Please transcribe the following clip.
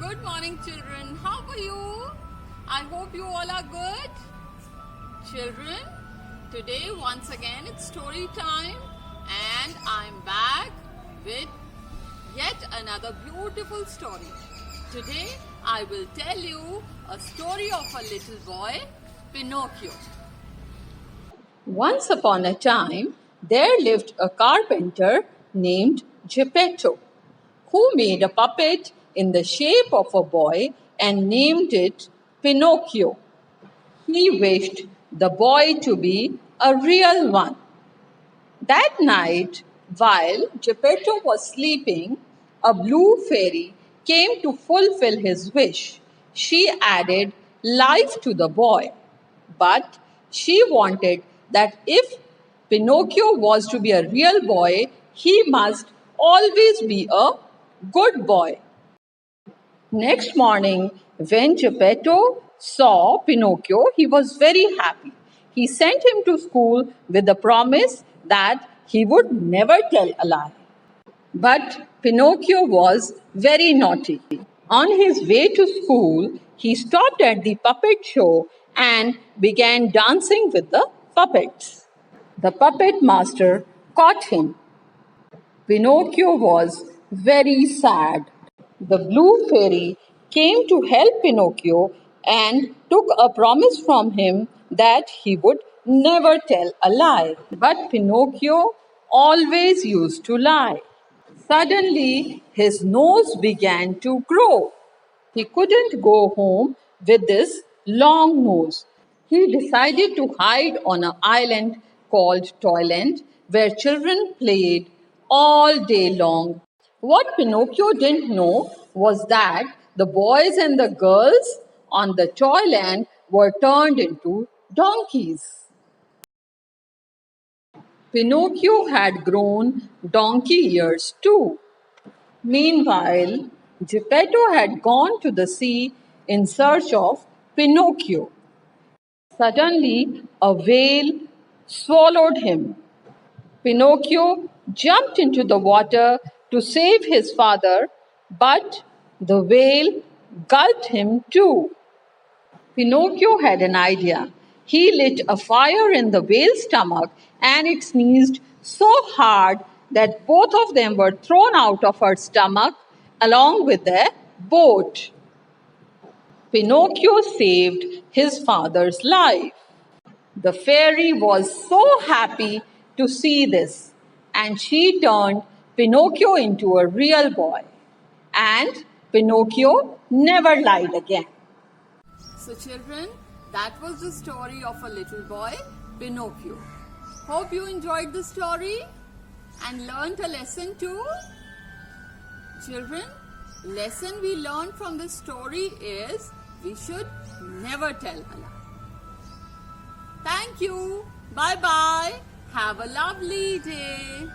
Good morning, children. How are you? I hope you all are good. Children, today once again it's story time and I'm back with yet another beautiful story. Today I will tell you a story of a little boy, Pinocchio. Once upon a time, there lived a carpenter named Geppetto, who made a puppet in the shape of a boy and named it Pinocchio. He wished the boy to be a real one. That night, while Geppetto was sleeping, a blue fairy came to fulfill his wish. She added life to the boy, but she wanted that if Pinocchio was to be a real boy, he must always be a good boy. Next morning, when Geppetto saw Pinocchio, he was very happy. He sent him to school with the promise that he would never tell a lie. But Pinocchio was very naughty. On his way to school, he stopped at the puppet show and began dancing with the puppets. The puppet master caught him. Pinocchio was very sad. The blue fairy came to help Pinocchio and took a promise from him that he would never tell a lie. But Pinocchio always used to lie. Suddenly, his nose began to grow. He couldn't go home with this long nose. He decided to hide on an island called Toyland where children played all day long. What Pinocchio didn't know was that the boys and the girls on the Toyland were turned into donkeys. Pinocchio had grown donkey ears too. Meanwhile, Geppetto had gone to the sea in search of Pinocchio. Suddenly, a whale swallowed him. Pinocchio jumped into the water to save his father, but the whale gulped him too. Pinocchio had an idea. He lit a fire in the whale's stomach and it sneezed so hard that both of them were thrown out of her stomach along with their boat. Pinocchio saved his father's life. The fairy was so happy to see this and she turned Pinocchio into a real boy. And Pinocchio never lied again. So children, that was the story of a little boy, Pinocchio. Hope you enjoyed the story and learnt a lesson too. Children, lesson we learned from this story is we should never tell a lie. Thank you. Bye-bye. Have a lovely day.